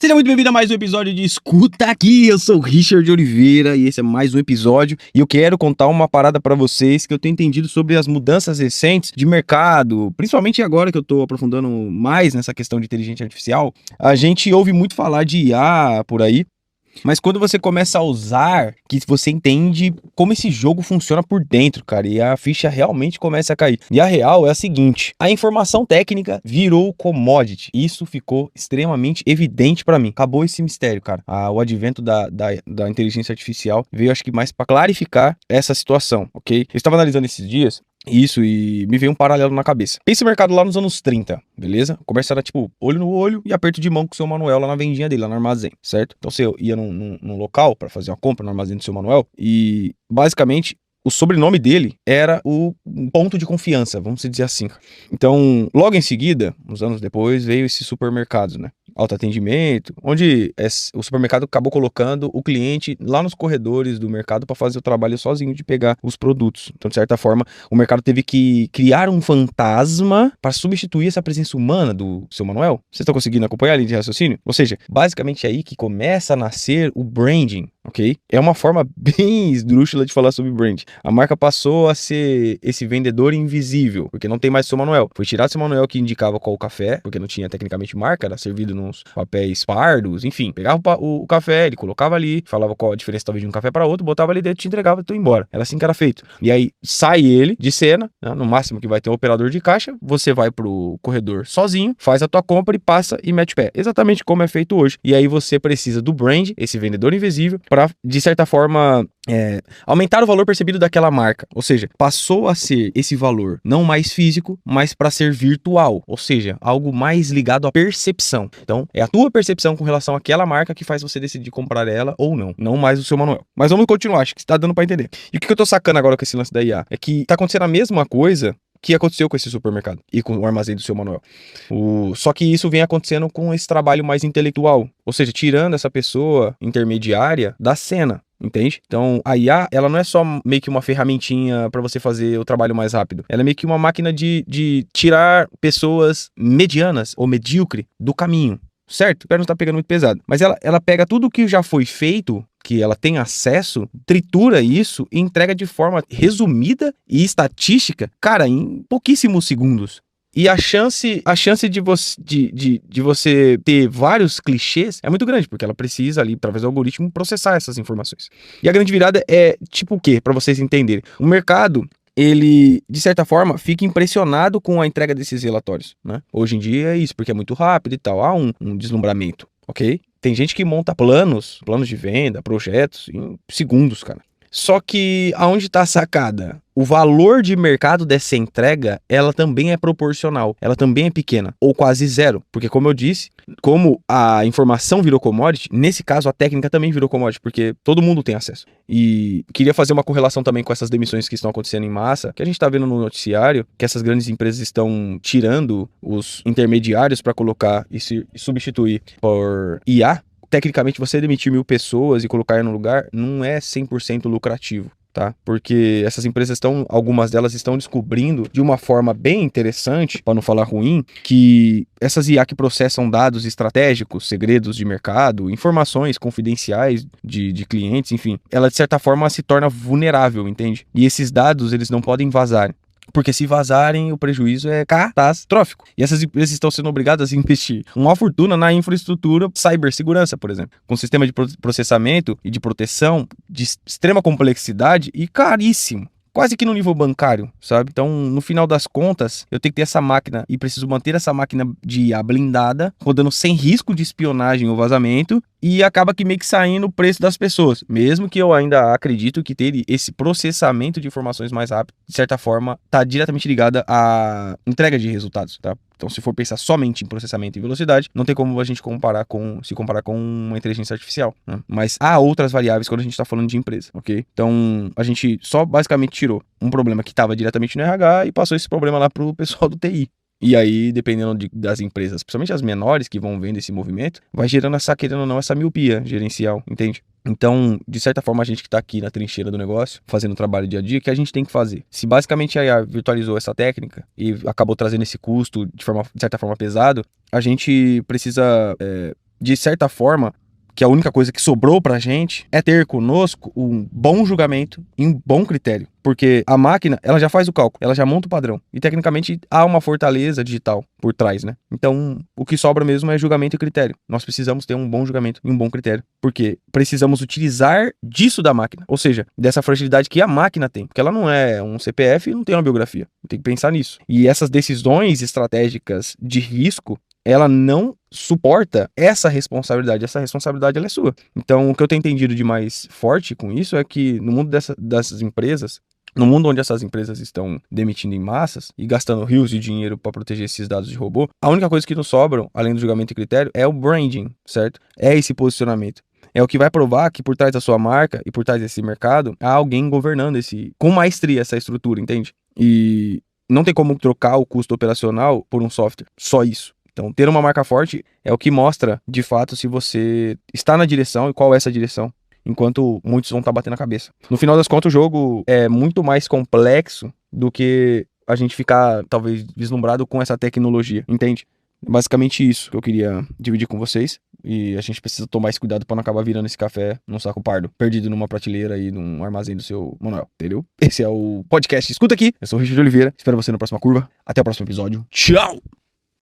Seja muito bem-vindo a mais um episódio de Escuta Aqui. Eu sou o Richard Oliveira e esse é mais um episódio. E eu quero contar uma parada pra vocês que eu tenho entendido sobre as mudanças recentes de mercado, principalmente agora que eu tô aprofundando mais nessa questão de inteligência artificial. A gente ouve muito falar de IA por aí. Mas quando você começa a usar, que você entende como esse jogo funciona por dentro, cara, e a ficha realmente começa a cair. E a real é a seguinte: a informação técnica virou commodity. Isso ficou extremamente evidente pra mim. Acabou esse mistério, cara. O advento da inteligência artificial veio, acho que mais pra clarificar essa situação, ok? Eu estava analisando esses dias isso e me veio um paralelo na cabeça. Pensa o mercado lá nos anos 30, beleza? O comércio era tipo olho no olho e aperto de mão com o seu Manuel lá na vendinha dele, lá no armazém, certo? Então você ia num local pra fazer uma compra no armazém do seu Manuel e basicamente o sobrenome dele era o ponto de confiança, vamos dizer assim. Então, logo em seguida, uns anos depois, veio esses supermercados, né? Autoatendimento, onde o supermercado acabou colocando o cliente lá nos corredores do mercado para fazer o trabalho sozinho de pegar os produtos. Então, de certa forma, o mercado teve que criar um fantasma para substituir essa presença humana do seu Manuel. Vocês estão conseguindo acompanhar a linha de raciocínio? Ou seja, basicamente é aí que começa a nascer o branding, ok? É uma forma bem esdrúxula de falar sobre brand. A marca passou a ser esse vendedor invisível, porque não tem mais seu Manuel. Foi tirado seu Manuel que indicava qual o café, porque não tinha tecnicamente marca, era servido nos papéis pardos, enfim. Pegava o café, ele colocava ali, falava qual a diferença talvez de um café para outro, botava ali dentro, te entregava e tu ia embora. Era assim que era feito. E aí sai ele de cena, né? No máximo que vai ter um operador de caixa, você vai pro corredor sozinho, faz a tua compra e passa e mete o pé. Exatamente como é feito hoje. E aí você precisa do brand, esse vendedor invisível, para de certa forma aumentar o valor percebido daquela marca, ou seja, passou a ser esse valor não mais físico, mas para ser virtual, ou seja, algo mais ligado à percepção. Então, é a tua percepção com relação àquela marca que faz você decidir comprar ela ou não, não mais o seu Manuel. Mas vamos continuar, acho que está dando para entender. E o que eu tô sacando agora com esse lance da IA é que tá acontecendo a mesma coisa que aconteceu com esse supermercado e com o armazém do seu Manuel. Só que isso vem acontecendo com esse trabalho mais intelectual, ou seja, tirando essa pessoa intermediária da cena. Entende? Então, a IA, ela não é só meio que uma ferramentinha para você fazer o trabalho mais rápido. Ela é meio que uma máquina de tirar pessoas medianas ou medíocre do caminho, certo? Espero não estar pegando muito pesado. Mas ela pega tudo que já foi feito, que ela tem acesso, tritura isso e entrega de forma resumida e estatística, cara, em pouquíssimos segundos. E a chance de você ter vários clichês é muito grande, porque ela precisa ali, através do algoritmo, processar essas informações. E a grande virada é tipo o quê? Para vocês entenderem. O mercado, ele, de certa forma, fica impressionado com a entrega desses relatórios, né? Hoje em dia é isso, porque é muito rápido e tal. Há um deslumbramento, ok? Tem gente que monta planos de venda, projetos, em segundos, cara. Só que aonde está a sacada? O valor de mercado dessa entrega, ela também é proporcional, ela também é pequena, ou quase zero, porque como eu disse, como a informação virou commodity, nesse caso a técnica também virou commodity, porque todo mundo tem acesso. E queria fazer uma correlação também com essas demissões que estão acontecendo em massa, que a gente está vendo no noticiário, que essas grandes empresas estão tirando os intermediários para colocar e substituir por IA. Tecnicamente, você demitir 1.000 pessoas e colocar no lugar não é 100% lucrativo, tá? Porque essas empresas algumas delas estão descobrindo de uma forma bem interessante, para não falar ruim, que essas IA que processam dados estratégicos, segredos de mercado, informações confidenciais de clientes, enfim, ela de certa forma se torna vulnerável, entende? E esses dados, eles não podem vazar. Porque se vazarem, o prejuízo é catastrófico. E essas empresas estão sendo obrigadas a investir uma fortuna na infraestrutura cibersegurança, por exemplo. Com sistema de processamento e de proteção de extrema complexidade e caríssimo. Quase que no nível bancário, sabe? Então, no final das contas, eu tenho que ter essa máquina e preciso manter essa máquina de IA blindada, rodando sem risco de espionagem ou vazamento, e acaba que meio que saindo o preço das pessoas. Mesmo que eu ainda acredito que ter esse processamento de informações mais rápido, de certa forma, está diretamente ligada à entrega de resultados, tá? Então, se for pensar somente em processamento e velocidade, não tem como a gente se comparar com uma inteligência artificial, né? Mas há outras variáveis quando a gente está falando de empresa, ok? Então, a gente só basicamente tirou um problema que estava diretamente no RH e passou esse problema lá pro pessoal do TI. E aí, dependendo das empresas, principalmente as menores que vão vendo esse movimento, vai gerando querendo ou não, essa miopia gerencial, entende? Então, de certa forma, a gente que está aqui na trincheira do negócio, fazendo o trabalho dia a dia, o que a gente tem que fazer? Se basicamente a IA virtualizou essa técnica e acabou trazendo esse custo de certa forma pesado, a gente precisa de certa forma, que a única coisa que sobrou pra gente é ter conosco um bom julgamento e um bom critério. Porque a máquina, ela já faz o cálculo, ela já monta o padrão. E tecnicamente há uma fortaleza digital por trás, né? Então, o que sobra mesmo é julgamento e critério. Nós precisamos ter um bom julgamento e um bom critério. Porque precisamos utilizar disso da máquina. Ou seja, dessa fragilidade que a máquina tem. Porque ela não é um CPF e não tem uma biografia. Tem que pensar nisso. E essas decisões estratégicas de risco, ela não suporta essa responsabilidade. Essa responsabilidade, ela é sua. Então, o que eu tenho entendido de mais forte com isso é que no mundo dessas empresas, no mundo onde essas empresas estão demitindo em massas e gastando rios de dinheiro para proteger esses dados de robô, a única coisa que nos sobram, além do julgamento e critério, é o branding, certo? É esse posicionamento. É o que vai provar que por trás da sua marca e por trás desse mercado, há alguém governando com maestria essa estrutura, entende? E não tem como trocar o custo operacional por um software. Só isso. Então, ter uma marca forte é o que mostra, de fato, se você está na direção e qual é essa direção, enquanto muitos vão estar batendo a cabeça. No final das contas, o jogo é muito mais complexo do que a gente ficar, talvez, vislumbrado com essa tecnologia, entende? Basicamente isso que eu queria dividir com vocês. E a gente precisa tomar esse cuidado para não acabar virando esse café num saco pardo, perdido numa prateleira e num armazém do seu Manuel, entendeu? Esse é o podcast Escuta Aqui. Eu sou o Richard de Oliveira. Espero você na próxima curva. Até o próximo episódio. Tchau!